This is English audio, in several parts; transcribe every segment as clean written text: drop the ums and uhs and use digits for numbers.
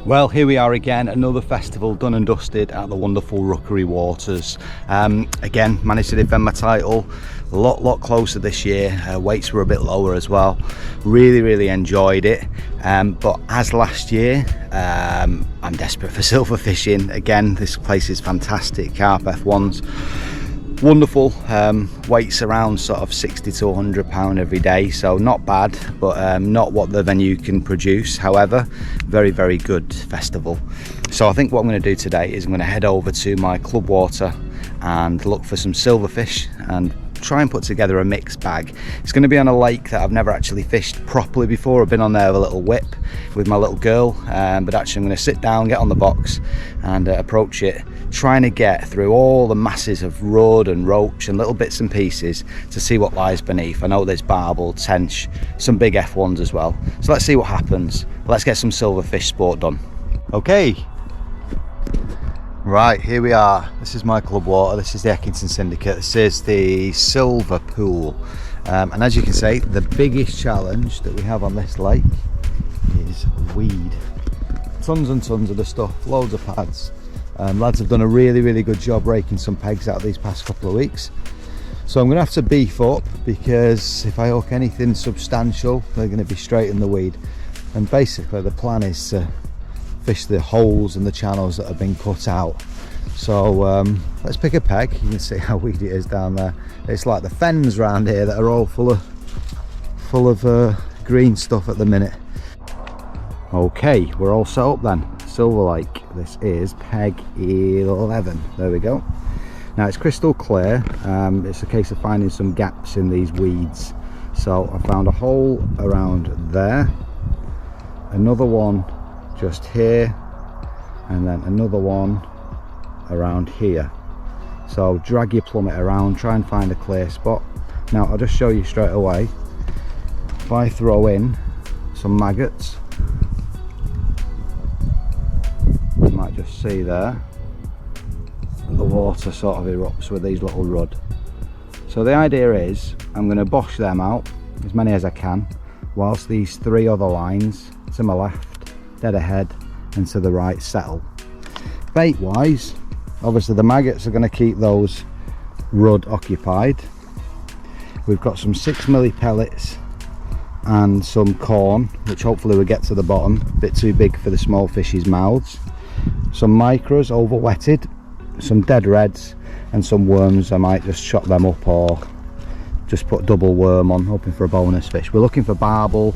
Well, here we are again, another festival done and dusted at the wonderful Rookery Waters. Again, managed to defend my title a lot closer this year. Weights were a bit lower as well. Really enjoyed it. But as last year, I'm desperate for silver fishing. Again, this place is fantastic. Carp F1s. Wonderful. Weights around sort of 60 to 100 pound every day, so not bad, but not what the venue can produce. However, very good festival. So I think what I'm going to do today is I'm going to head over to my club water and look for some silverfish and try and put together a mixed bag. It's going to be on a lake that I've never actually fished properly before. I've been on there with a little whip with my little girl, but actually I'm going to sit down, get on the box and approach it, trying to get through all the masses of rudd and roach and little bits and pieces to see what lies beneath. I know there's barbel, tench, some big F1s as well. So let's see what happens. Let's get some silverfish sport done. Okay. Right, here we are. This is my club water. This is the Eckington Syndicate. This is the silver pool. And as you can see, the biggest challenge that we have on this lake is weed. Tons and tons of the stuff, loads of pads. Lads have done a really good job raking some pegs out these past couple of weeks. So I'm going to have to beef up, because if I hook anything substantial, they're going to be straight in the weed. And basically the plan is to fish the holes and the channels that have been cut out. So let's pick a peg. You can see how weedy it is down there. It's like the fens around here that are all full of green stuff at the minute. Okay, we're all set up then. Silver Lake. This is peg 11. There we go. Now it's crystal clear. It's a case of finding some gaps in these weeds. So I found a hole around there, another one just here, and then another one around here. So drag your plummet around, try and find a clear spot. Now I'll just show you straight away. If I throw in some maggots, you might just see there the water sort of erupts with these little rudd. So the idea is I'm going to bosh them out, as many as I can, whilst these three other lines to my left, dead ahead and to the right settle. Bait wise, obviously the maggots are going to keep those rudd occupied. We've got some 6mm pellets and some corn, which hopefully will get to the bottom, a bit too big for the small fish's mouths. Some micros over wetted, some dead reds and some worms. I might just chop them up or just put double worm on, hoping for a bonus fish. We're looking for barbel,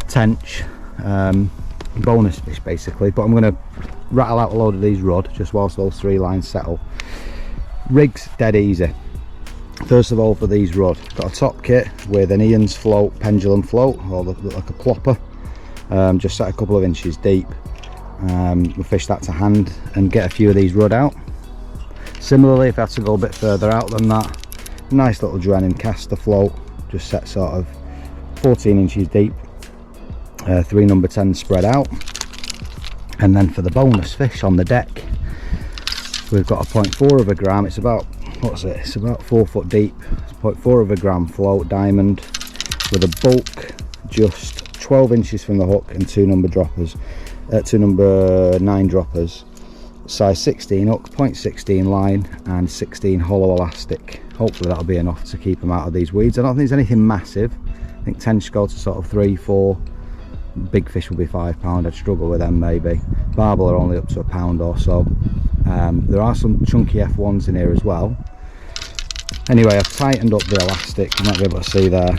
tench, bonus fish basically, but I'm going to rattle out a load of these rudd just whilst those three lines settle. Rigs dead easy. First of all, for these rudd, got a top kit with an Ian's float, pendulum float, or like a plopper, just set a couple of inches deep. We'll fish that to hand and get a few of these rudd out. Similarly, if I have to go a bit further out than that, nice little Drennan caster float, just set sort of 14 inches deep, 3 number 10 spread out. And then for the bonus fish on the deck, we've got a 0.4 of a gram. It's about, what's it, it's about 4 foot deep. It's 0.4 of a gram float diamond with a bulk just 12 inches from the hook and 2 number droppers, 2 number 9 droppers, size 16 hook, 0.16 line and 16 hollow elastic. Hopefully that'll be enough to keep them out of these weeds. I don't think there's anything massive. I think tench go to sort of 3-4. Big fish will be £5. I'd struggle with them maybe. Barbel are only up to £1 or so. There are some chunky F1s in here as well. Anyway, I've tightened up the elastic, you might be able to see there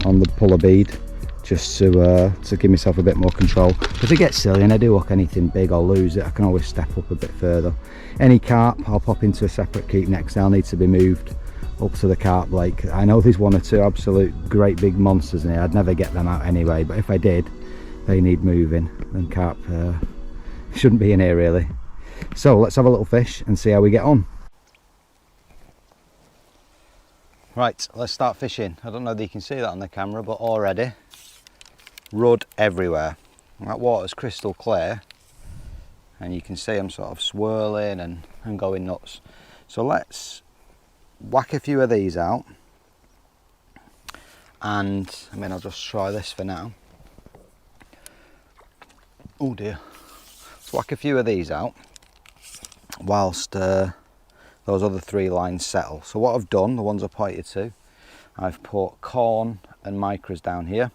on the puller bead, just to give myself a bit more control. If it gets silly and I do hook anything big or lose it, I can always step up a bit further. Any carp I'll pop into a separate keep next. They'll need to be moved up to the carp lake. I know there's 1 or 2 absolute great big monsters in here. I'd never get them out anyway, but if I did, they need moving, and carp shouldn't be in here really. So let's have a little fish and see how we get on. Right, let's start fishing. I don't know if you can see that on the camera, but already rudd everywhere. That water's crystal clear and you can see I'm sort of swirling and going nuts. So let's whack a few of these out, and I mean I'll just try this for now. Oh dear, Let's whack a few of these out whilst those other 3 lines settle. So what I've done, the ones I pointed to, I've put corn and micras down here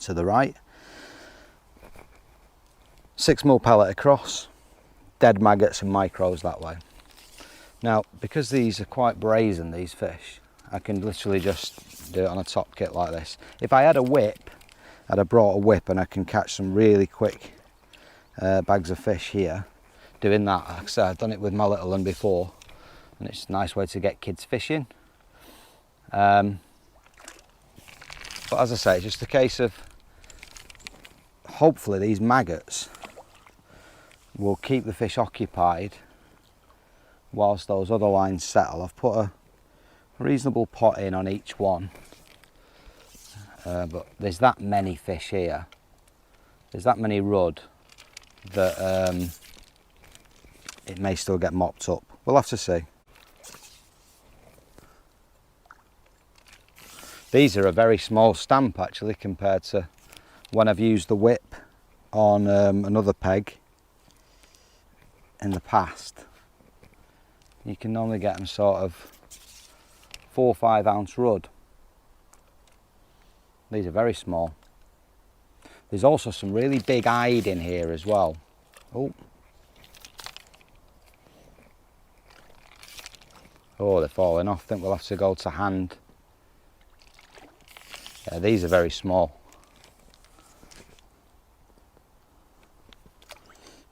to the right. 6mm pellet across, dead maggots and micros that way. Now, because these are quite brazen, these fish, I can literally just do it on a top kit like this. If I had a whip, I'd have brought a whip and I can catch some really quick bags of fish here. Doing that, like I said, I've done it with my little one before, and it's a nice way to get kids fishing. But as I say, it's just a case of hopefully these maggots will keep the fish occupied whilst those other lines settle. I've put a reasonable pot in on each one, but there's that many fish here, there's that many rudd that it may still get mopped up. We'll have to see. These are a very small stamp actually compared to when I've used the whip on another peg in the past. You can normally get them sort of 4 or 5 ounce rudd. These are very small. There's also some really big eyed in here as well. Oh, they're falling off. I think we'll have to go to hand. Yeah, these are very small.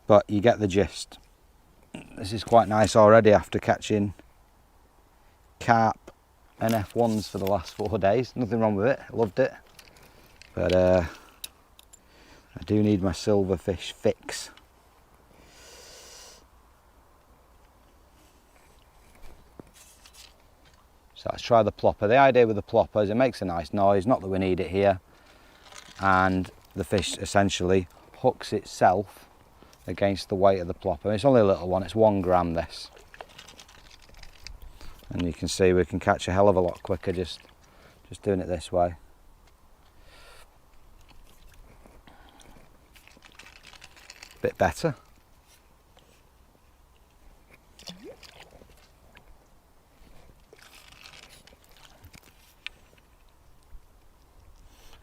But you get the gist. This is quite nice already after catching carp and F1s for the last 4 days. Nothing wrong with it, loved it. But I do need my silverfish fix. So let's try the plopper. The idea with the plopper is it makes a nice noise, not that we need it here, and the fish essentially hooks itself against the weight of the plopper. It's only a little one, it's 1 gram this. And you can see we can catch a hell of a lot quicker just doing it this way. Bit better.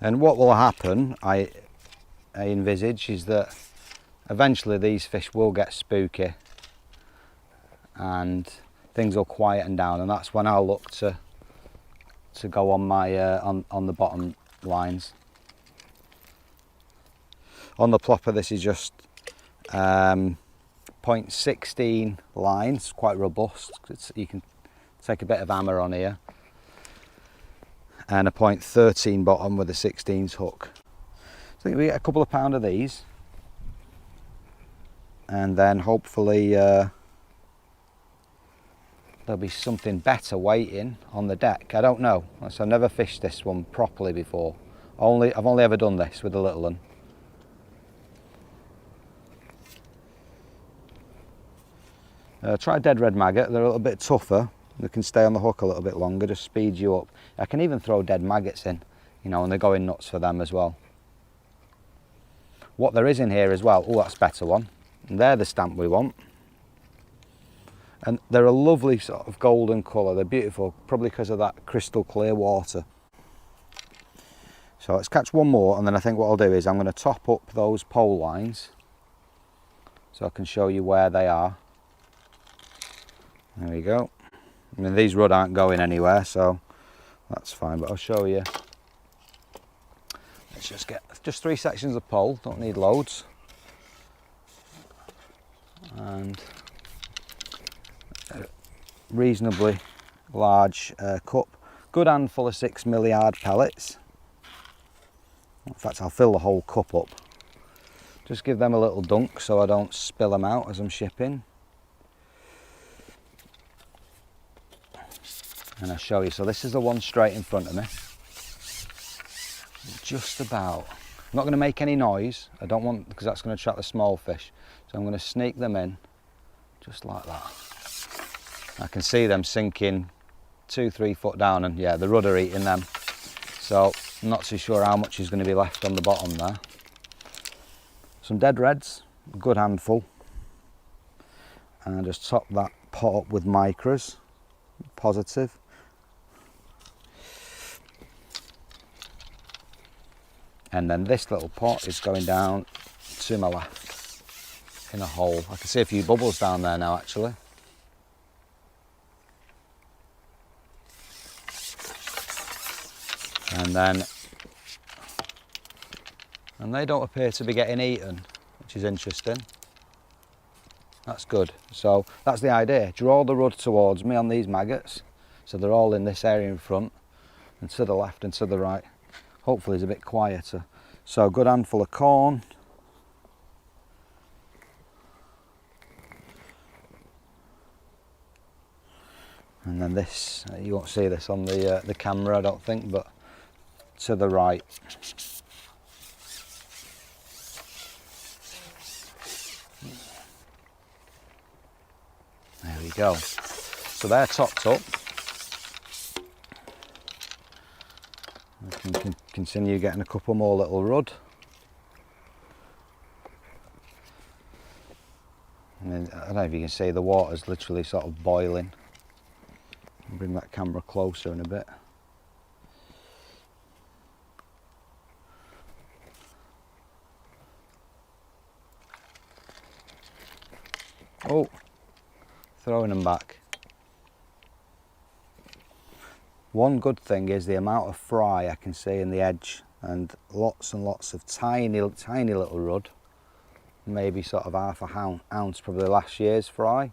And what will happen, I envisage, is that eventually these fish will get spooky and things will quieten down, and that's when I'll look to go on my on the bottom lines. On the plopper, this is just 0.16 lines, quite robust. You can take a bit of hammer on here, and a 0.13 bottom with a 16s hook. So I think we get a couple of pound of these, and then hopefully there'll be something better waiting on the deck. I don't know, so I've never fished this one properly before. I've only ever done this with the little one. Try dead red maggot. They're a little bit tougher. They can stay on the hook a little bit longer, just speeds you up. I can even throw dead maggots in, you know, and they're going nuts for them as well. What there is in here as well, oh, that's a better one. And they're the stamp we want. And they're a lovely sort of golden colour. They're beautiful, probably because of that crystal clear water. So let's catch one more, and then I think what I'll do is I'm going to top up those pole lines so I can show you where they are. There we go. I mean, these rudd aren't going anywhere, so that's fine, but I'll show you. Let's just get 3 sections of pole, don't need loads. And a reasonably large cup. Good handful of 6 milliard pellets. In fact, I'll fill the whole cup up. Just give them a little dunk so I don't spill them out as I'm shipping. And I'll show you. So this is the one straight in front of me. Just about. I'm not going to make any noise. I don't want, because that's going to attract the small fish. So I'm going to sneak them in, just like that. I can see them sinking 2-3 foot down, and yeah, the rudd are eating them. So I'm not too sure how much is going to be left on the bottom there. Some dead reds, a good handful, and just top that pot up with micras, positive. And then this little pot is going down to my left in a hole. I can see a few bubbles down there now actually. And they don't appear to be getting eaten, which is interesting. That's good. So that's the idea. Draw the rod towards me on these maggots, so they're all in this area in front, and to the left and to the right. Hopefully it's a bit quieter. So a good handful of corn. And then this, you won't see this on the camera I don't think, but to the right. There we go. So they're topped up. We can continue getting a couple more little rudd. And then, I don't know if you can see, the water's literally sort of boiling. I'll bring that camera closer in a bit. Oh, throwing them back. One good thing is the amount of fry I can see in the edge, and lots of tiny little rudd. Maybe sort of half a ounce, probably last year's fry.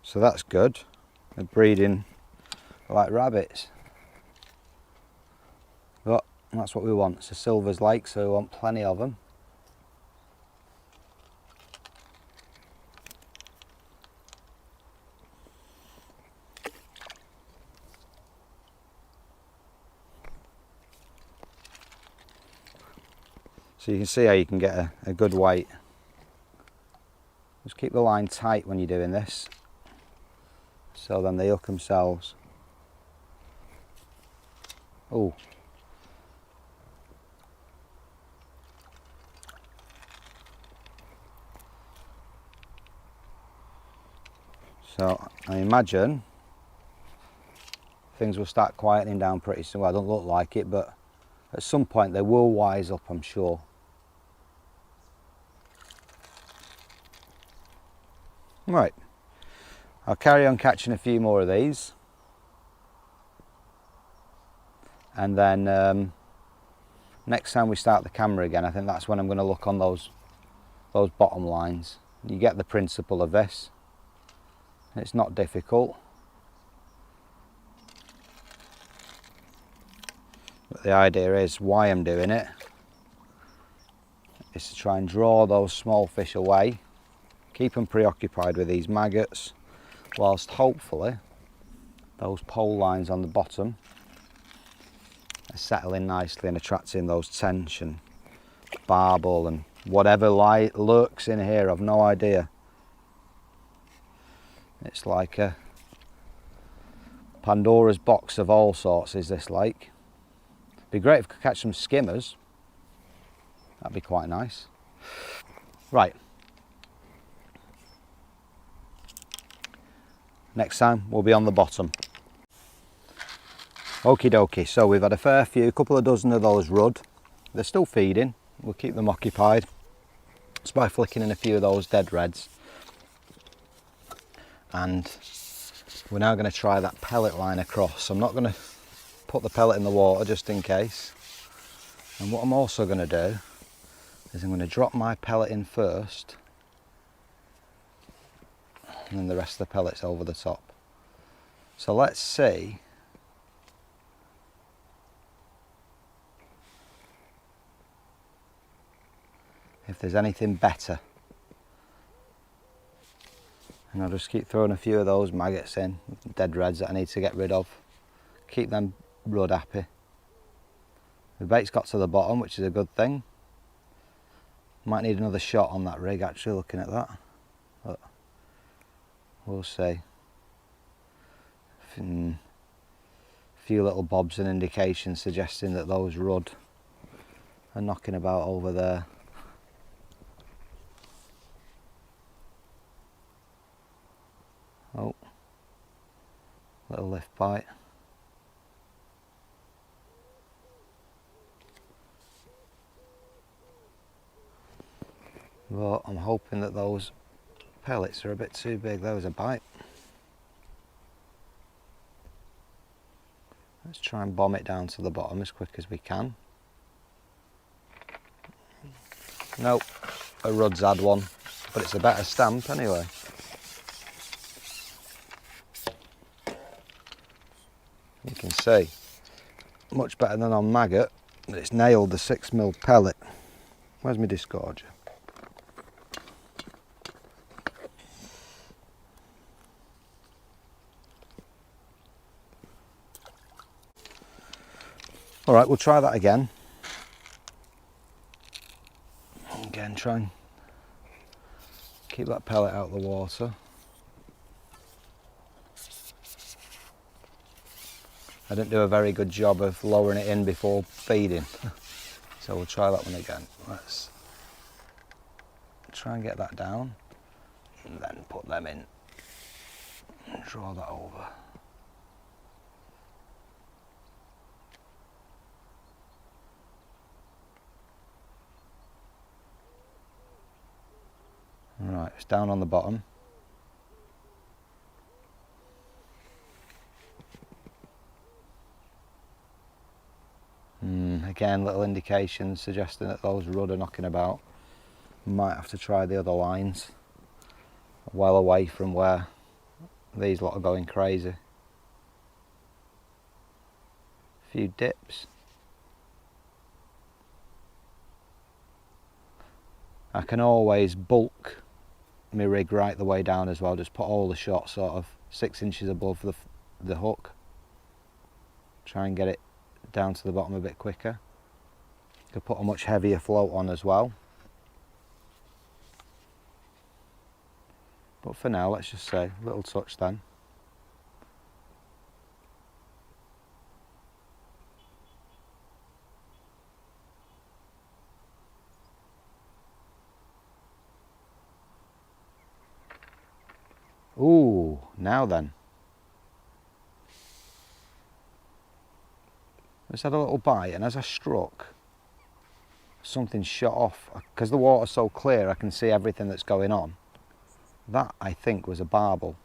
So that's good. They're breeding like rabbits. But that's what we want. It's a Silver's lake, so we want plenty of them. So you can see how you can get a good weight. Just keep the line tight when you're doing this, so then they hook themselves. Oh. So I imagine things will start quietening down pretty soon. Well, I don't look like it, but at some point they will wise up, I'm sure. Right, I'll carry on catching a few more of these, and then next time we start the camera again, I think that's when I'm going to look on those bottom lines. You get the principle of this. It's not difficult, but the idea is, why I'm doing it is to try and draw those small fish away, keep them preoccupied with these maggots, whilst hopefully those pole lines on the bottom are settling nicely and attracting those tench and barbel and whatever lurks in here. I've no idea. It's like a Pandora's box of all sorts is this lake. Be great if we could catch some skimmers. That'd be quite nice. Right. Next time we'll be on the bottom. Okie dokie, so we've had a fair few, a couple of dozen of those rudd. They're still feeding, we'll keep them occupied just by flicking in a few of those dead reds. And we're now going to try that pellet line across. I'm not going to put the pellet in the water just in case. And what I'm also going to do is I'm going to drop my pellet in first, and then the rest of the pellets over the top. So let's see if there's anything better. And I'll just keep throwing a few of those maggots in, dead reds that I need to get rid of. Keep them rudd happy. The bait's got to the bottom, which is a good thing. Might need another shot on that rig actually, looking at that. But we'll see. few little bobs and indications suggesting that those rudd are knocking about over there. Oh, little lift bite. But I'm hoping that those pellets are a bit too big. There was a bite. Let's try and bomb it down to the bottom as quick as we can. Nope, a rudd's had one, but it's a better stamp anyway. You can see, much better than on maggot, that it's nailed the 6mm pellet. Where's my disgorger? Alright, we'll try that again. Again, try and keep that pellet out of the water. I didn't do a very good job of lowering it in before feeding. So we'll try that one again. Let's try and get that down and then put them in and draw that over. Right, it's down on the bottom. Again, little indications suggesting that those rudd are knocking about. Might have to try the other lines. Well away from where these lot are going crazy. A few dips. I can always bulk my rig right the way down as well. Just put all the shots sort of 6 inches above the hook. Try and get it down to the bottom a bit quicker. Could put a much heavier float on as well. But for now, let's just say a little touch then. Ooh, now then. I just had a little bite, and as I struck, something shot off. Because the water's so clear, I can see everything that's going on. That, I think, was a barbel.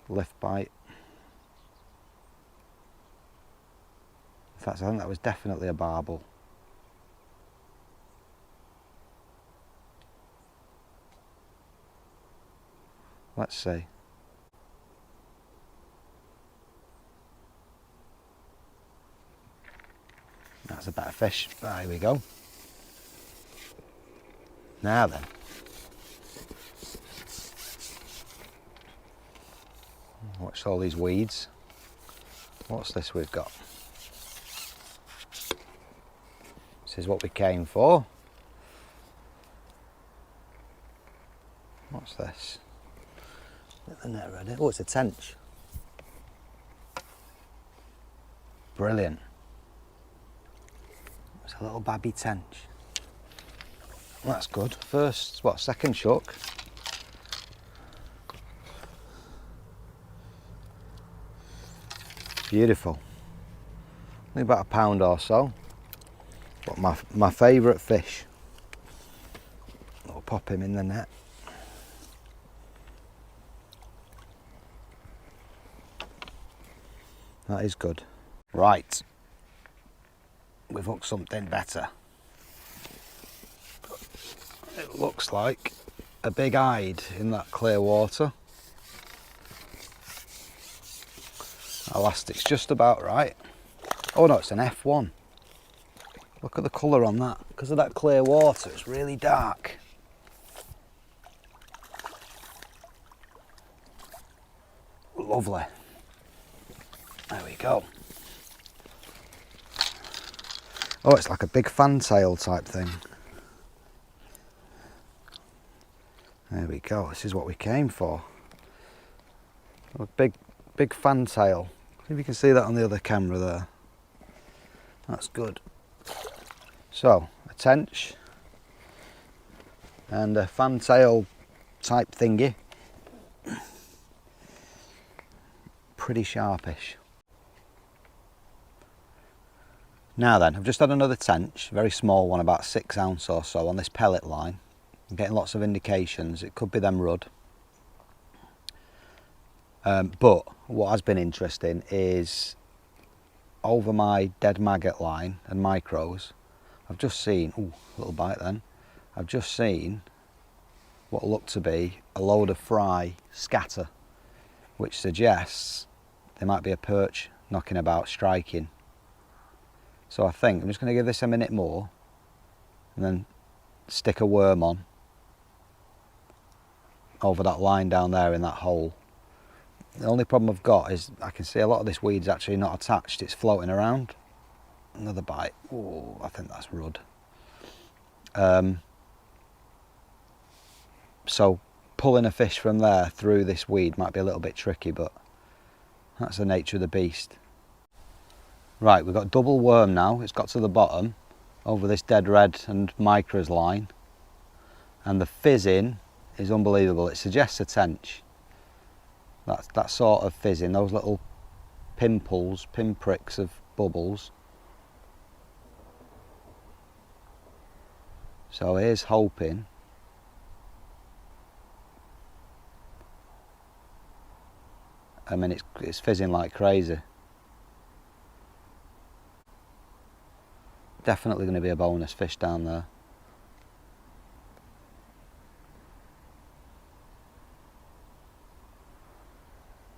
Lift bite. In fact, I think that was definitely a barbel. Let's see. That's a better fish. There we go. Now then. Watch all these weeds. What's this we've got? This is what we came for. What's this? Get the net ready. Oh, it's a tench. Brilliant. It's a little babby tench. That's good. First, what, second chuck. Beautiful. Only about a pound or so. But my favourite fish. I'll pop him in the net. That is good. Right. We've hooked something better. It looks like a big hide in that clear water. Elastic's just about right. Oh no, it's an F1. Look at the colour on that. Because of that clear water, it's really dark. Lovely. There we go. Oh, it's like a big fantail type thing. There we go. This is what we came for. A big fantail. See if you can see that on the other camera there. That's good. So, a tench and a fantail type thingy. Pretty sharpish. Now then, I've just had another tench, very small one, about 6 ounce or so, on this pellet line. I'm getting lots of indications. It could be them rudd. But what has been interesting is over my dead maggot line and micros, I've just seen, ooh, little bite then, I've just seen what looked to be a load of fry scatter, which suggests there might be a perch knocking about, striking. So I think I'm just going to give this a minute more and then stick a worm on over that line down there in that hole. The only problem I've got is I can see a lot of this weed's actually not attached, it's floating around. Another bite. Oh, I think that's rudd. So pulling a fish from there through this weed might be a little bit tricky, but that's the nature of the beast. Right, we've got double worm now. It's got to the bottom over this dead red and micros line, and the fizzing is unbelievable. It suggests a tench. That sort of fizzing, those little pinpricks of bubbles. So here's hoping. I mean, it's fizzing like crazy. Definitely going to be a bonus fish down there.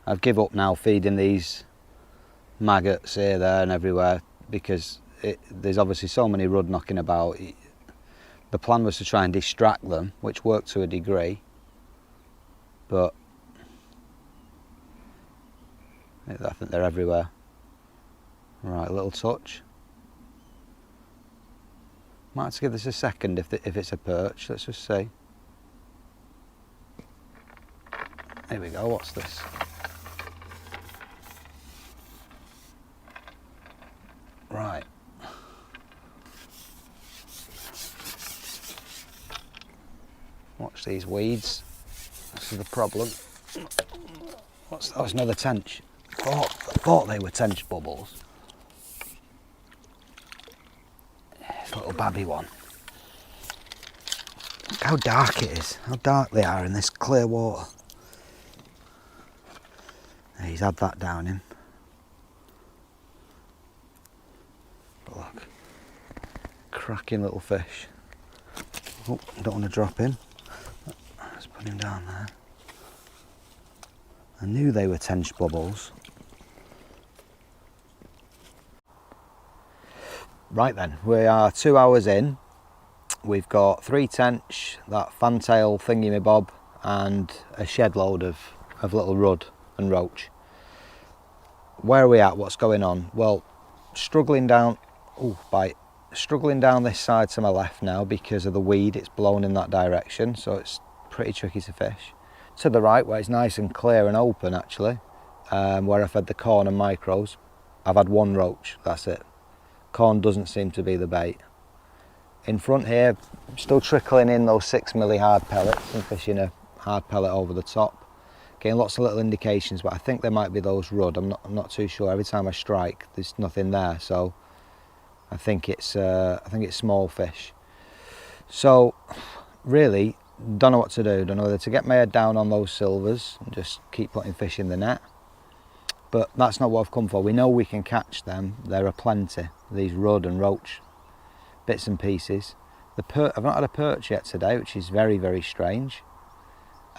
I've give up now feeding these maggots here, there and everywhere because there's obviously so many rudd knocking about. The plan was to try and distract them, which worked to a degree, but I think they're everywhere. Right, a little touch. Might have to give this a second if it's a perch. Let's just see. Here we go, what's this? Right. Watch these weeds. This is the problem. What's that? Oh, it's another tench. I thought they were tench bubbles. It's a little babby one. Look how dark it is. How dark they are in this clear water. He's had that down him. But look. Cracking little fish. Oh, don't want to drop him. Let's put him down there. I knew they were tench bubbles. Right then, we are 2 hours in. We've got 3 tench, that fantail thingy-me-bob, and a shed load of little rudd and roach. Where are we at? What's going on? Well, struggling down this side to my left now because of the weed. It's blown in that direction, so it's pretty tricky to fish. To the right, where it's nice and clear and open actually, where I've had the corn and micros, I've had 1 roach, that's it. Corn doesn't seem to be the bait. In front here, I'm still trickling in those 6mm hard pellets and fishing a hard pellet over the top. Getting lots of little indications, but I think there might be those rudd. I'm not too sure. Every time I strike, there's nothing there, so I think it's small fish. So really, don't know what to do. Don't know whether to get my head down on those silvers and just keep putting fish in the net. But that's not what I've come for. We know we can catch them. There are plenty. These rudd and roach bits and pieces. I've not had a perch yet today, which is very, very strange.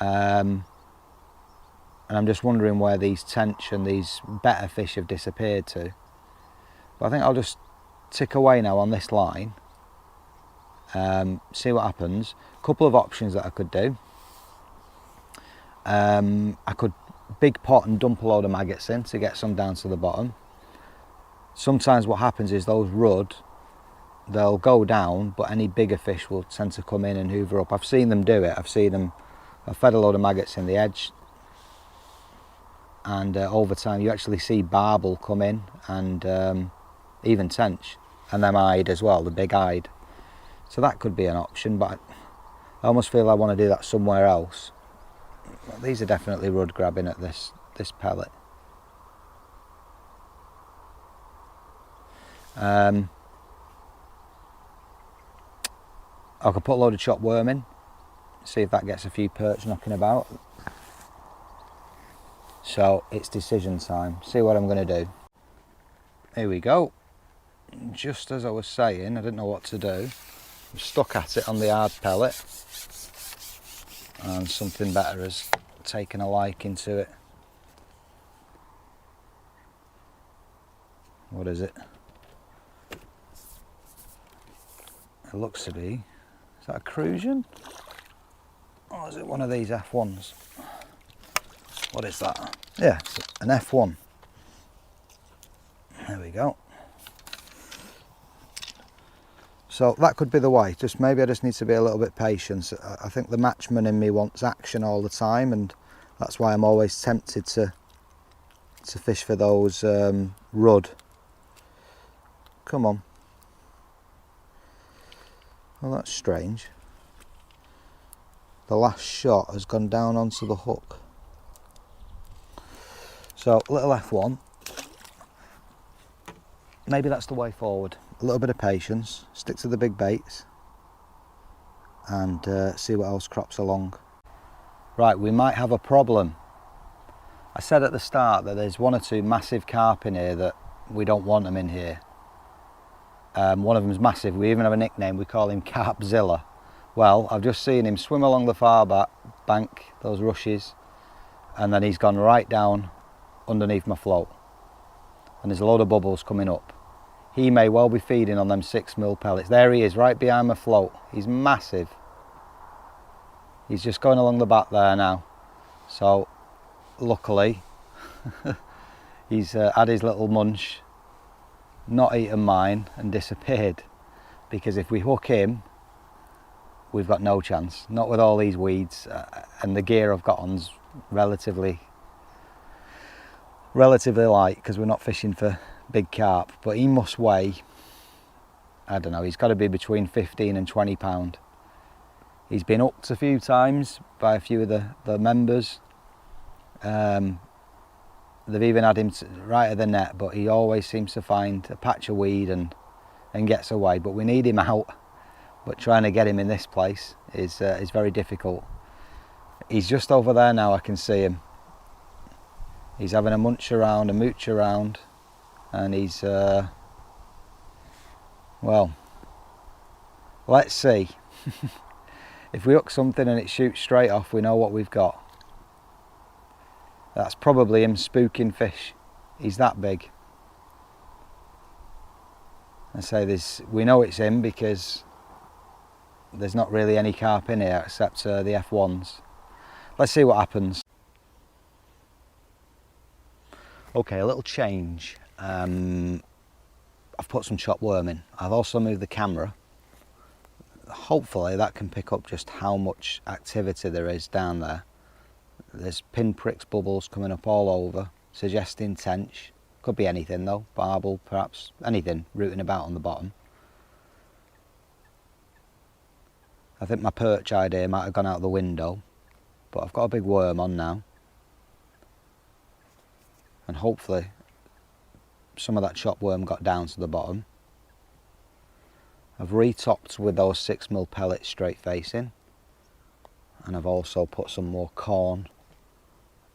And I'm just wondering where these tench and these better fish have disappeared to. But I think I'll just tick away now on this line, see what happens. A couple of options that I could do. I could big pot and dump a load of maggots in to get some down to the bottom. Sometimes what happens is those rudd, they'll go down, but any bigger fish will tend to come in and hoover up. I've seen them do it. I've fed a load of maggots in the edge. and over time you actually see barbel come in, and even tench, and them eyed as well, the big eyed. So that could be an option, but I almost feel I want to do that somewhere else. Well, these are definitely rudd grabbing at this pellet. I could put a load of chopped worm in, see if that gets a few perch knocking about. So it's decision time, see what I'm going to do. Here we go. Just as I was saying, I didn't know what to do. I'm stuck at it on the hard pellet, and something better has taken a liking to it. What is it? It looks to be, is that a Crucian? Or is it one of these F1s? What is that? Yeah, it's an F1. There we go. So that could be the way. Maybe I just need to be a little bit patient. I think the matchman in me wants action all the time, and that's why I'm always tempted to fish for those rudd. Come on. Well, that's strange. The last shot has gone down onto the hook. So little F1. Maybe that's the way forward. A little bit of patience, stick to the big baits, and see what else crops along. Right, we might have a problem. I said at the start that there's one or two massive carp in here that we don't want them in here. One of them's massive. We even have a nickname. We call him Carpzilla. Well, I've just seen him swim along the far bank, those rushes, and then he's gone right down underneath my float. And there's a load of bubbles coming up. He may well be feeding on them 6mm pellets. There he is, right behind my float. He's massive. He's just going along the back there now. So, luckily, he's had his little munch, not eaten mine, and disappeared. Because if we hook him, we've got no chance. Not with all these weeds, and the gear I've got on's relatively light, because we're not fishing for big carp. But he must weigh, I don't know, he's got to be between 15 and 20 pound. He's been hooked a few times by a few of the members. They've even had him right at the net, but he always seems to find a patch of weed and gets away. But we need him out. But trying to get him in this place is very difficult. He's just over there now, I can see him. He's having a munch around, a mooch around, and he's, well, let's see. If we hook something and it shoots straight off, we know what we've got. That's probably him spooking fish. He's that big. I say this, we know it's him because there's not really any carp in here except the F1s. Let's see what happens. Okay, a little change. I've put some chopped worm in. I've also moved the camera. Hopefully that can pick up just how much activity there is down there. There's pinpricks, bubbles coming up all over, suggesting tench. Could be anything though, barbel perhaps, anything rooting about on the bottom. I think my perch idea might have gone out the window, but I've got a big worm on now. And hopefully some of that chopped worm got down to the bottom. I've retopped with those 6mm pellets straight facing, and I've also put some more corn,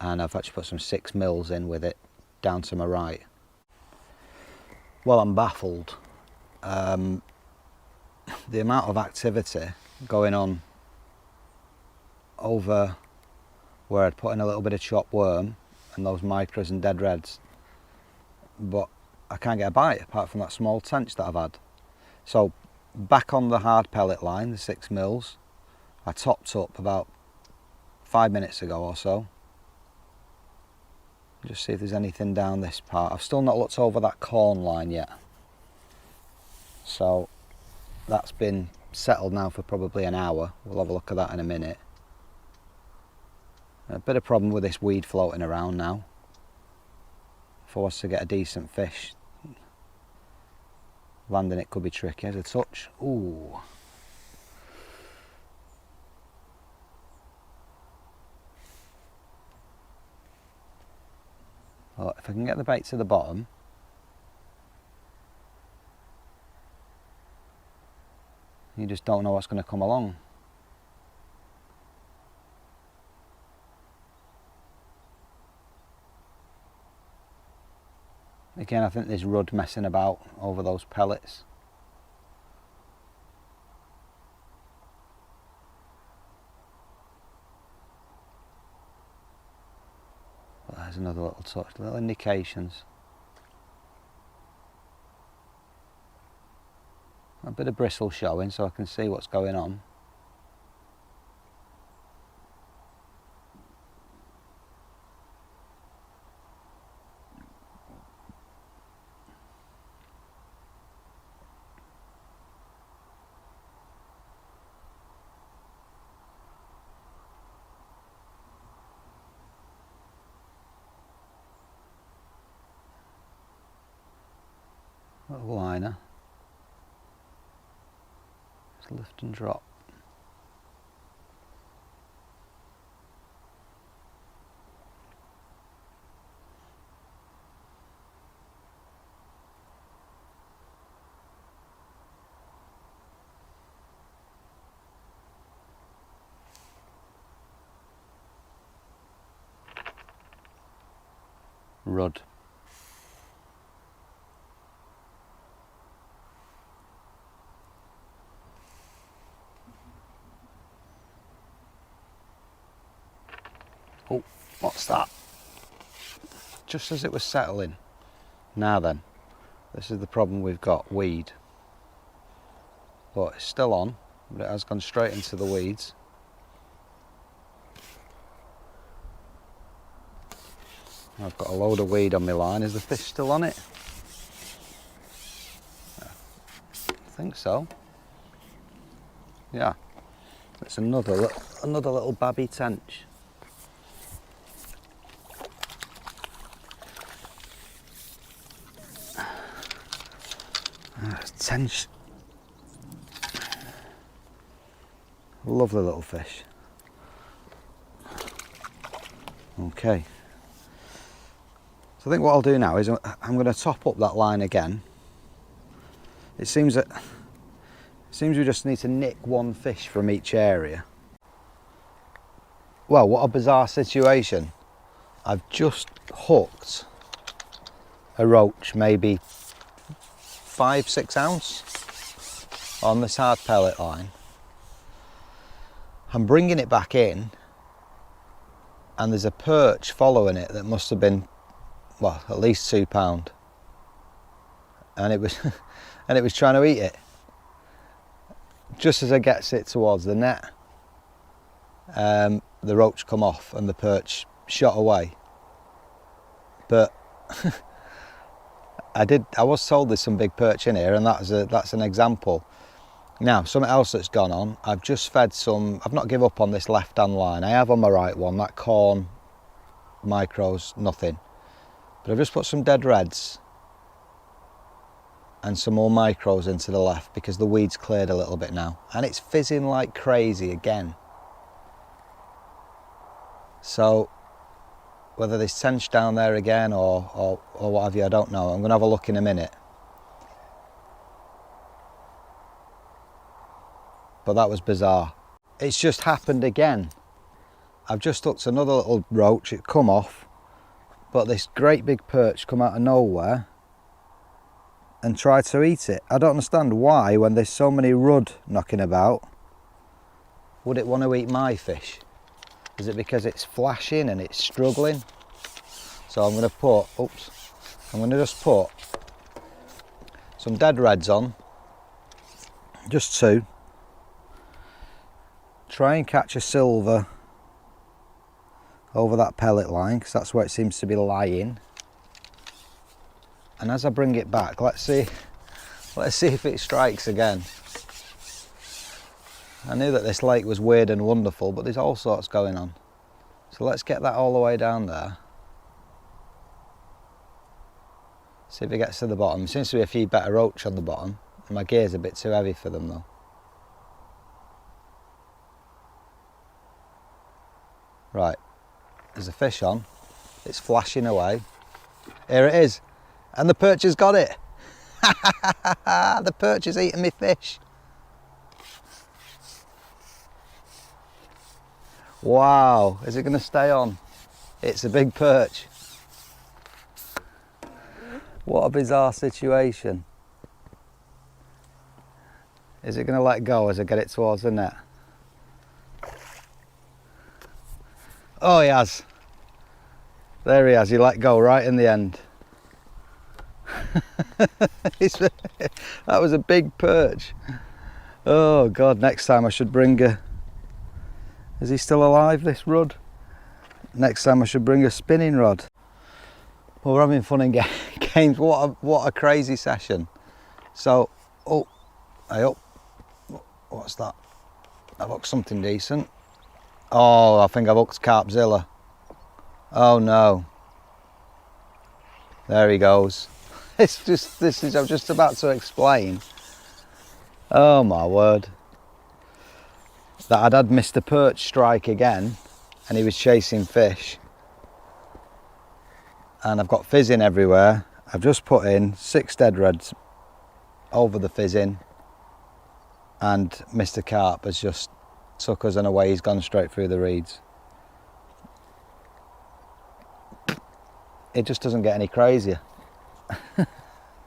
and I've actually put some 6mm in with it down to my right. Well, I'm baffled. The amount of activity going on over where I'd put in a little bit of chopped worm and those micros and dead reds, but I can't get a bite apart from that small tench that I've had. So back on the hard pellet line, the 6mm, I topped up about 5 minutes ago or so. Just see if there's anything down this part. I've still not looked over that corn line yet. So that's been settled now for probably an hour. We'll have a look at that in a minute. A bit of problem with this weed floating around now. if I was to get a decent fish. Landing it could be tricky. As a touch. Ooh. Well, if I can get the bait to the bottom, you just don't know what's going to come along. Again, I think there's rudd messing about over those pellets. But there's another little touch, little indications. A bit of bristle showing so I can see what's going on. Little liner. Just lift and drop. Rudd. Oh, what's that? Just as it was settling. Now then, this is the problem we've got, weed. But it's still on, but it has gone straight into the weeds. I've got a load of weed on my line. Is the fish still on it? I think so. Yeah. It's another little babby tench. Tench. Lovely little fish. Okay. So I think what I'll do now is I'm going to top up that line again. It seems we just need to nick one fish from each area. Well, what a bizarre situation. I've just hooked a roach, maybe 5-6 ounce on this hard pellet line. I'm bringing it back in and there's a perch following it that must have been, well, at least £2, and it was and it was trying to eat it. Just as I gets it towards the net, the roach come off and the perch shot away. But I was told there's some big perch in here, and that's an example. Now, something else that's gone on, I've just fed some, I've not given up on this left hand line. I have on my right one, that corn micros, nothing. But I've just put some dead reds and some more micros into the left because the weeds cleared a little bit now. And it's fizzing like crazy again. So, whether there's tench down there again or what have you, I don't know. I'm going to have a look in a minute. But that was bizarre. It's just happened again. I've just hooked another little roach, it come off, but this great big perch come out of nowhere and tried to eat it. I don't understand why, when there's so many rudd knocking about, would it want to eat my fish? Is it because it's flashing and it's struggling? So I'm going to just put some dead reds on, just 2. Try and catch a silver over that pellet line because that's where it seems to be lying. And as I bring it back, let's see if it strikes again. I knew that this lake was weird and wonderful, but there's all sorts going on. So let's get that all the way down there. See if it gets to the bottom. Seems to be a few better roach on the bottom. My gear's a bit too heavy for them though. Right, there's a fish on. It's flashing away. Here it is. And the perch has got it. The perch is eating me fish. Wow, is it going to stay on? It's a big perch. What a bizarre situation. Is it going to let go as I get it towards the net? Oh, he has. There he has, he let go right in the end. That was a big perch. Oh God, next time I should bring a... Is he still alive, this rod? Next time I should bring a spinning rod. Well, we're having fun in games. What a crazy session. So, oh, hey up. What's that? I've hooked something decent. Oh, I think I've hooked Carpzilla. Oh no. There he goes. It's just, I'm just about to explain. Oh my word. That I'd had Mr. Perch strike again and he was chasing fish. And I've got fizzing everywhere. I've just put in 6 dead reds over the fizzing and Mr. Carp has just took us and away. He's gone straight through the reeds. It just doesn't get any crazier.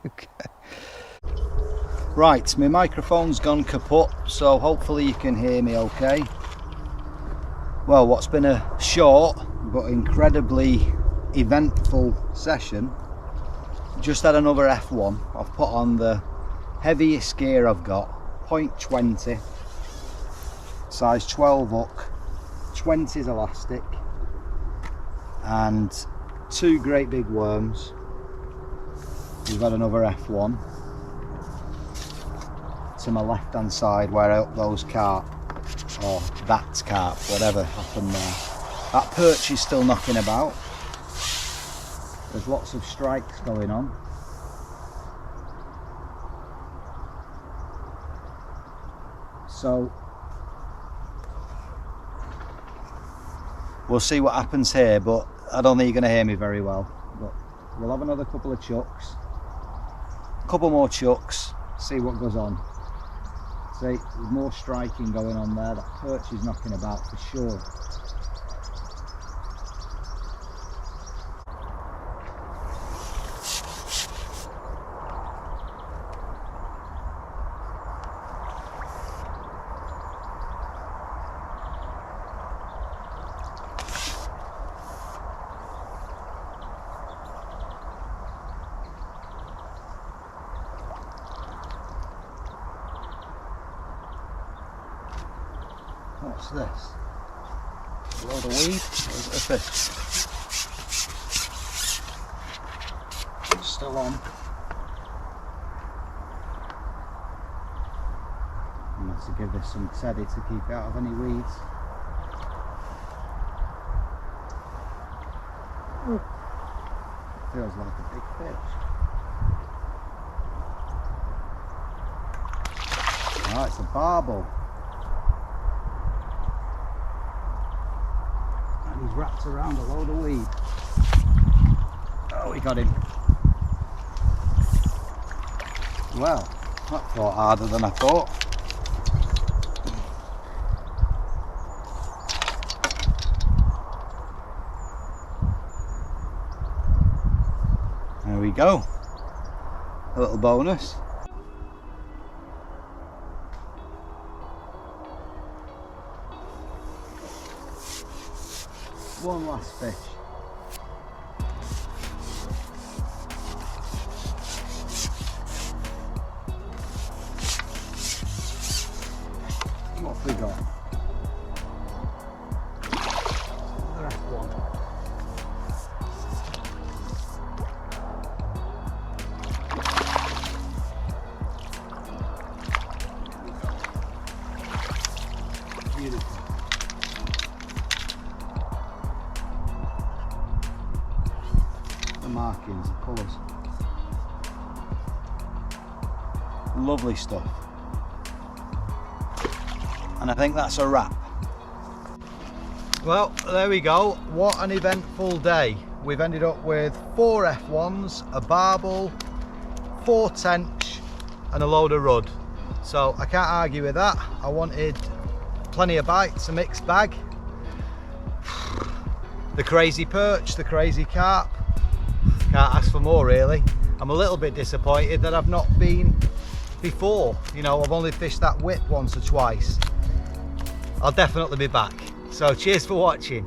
Okay. Right, my microphone's gone kaput, so hopefully you can hear me okay. Well, what's been a short but incredibly eventful session. Just had another F1. I've put on the heaviest gear I've got, 0.20, size 12 hook, 20s elastic, and 2 great big worms. We've had another F1 to my left hand side where I hooked those carp, or that carp, whatever happened there. That perch is still knocking about. There's lots of strikes going on. So we'll see what happens here, but I don't think you're going to hear me very well. But we'll have another couple of chucks, a couple more chucks, see what goes on. See, there's more striking going on there. That perch is knocking about for sure. What's this? A load of weed? Or is it a fish? It's still on. I'm going to have to give this some teddy to keep it out of any weeds. Feels like a big fish. Oh, it's a barbel. And he's wrapped around a load of weed. Oh, we got him. Well, that fought harder than I thought. There we go. A little bonus. One last fish. What have we got? Another F1. Beautiful. The markings, the colours. Lovely stuff. And I think that's a wrap. Well, there we go. What an eventful day. We've ended up with 4 F1s, a barbel, 4 tench and a load of rudd. So I can't argue with that. I wanted plenty of bites, a mixed bag. The crazy perch, the crazy carp. Can't ask for more really. I'm a little bit disappointed that I've not been before. You know, I've only fished that whip once or twice. I'll definitely be back. So cheers for watching.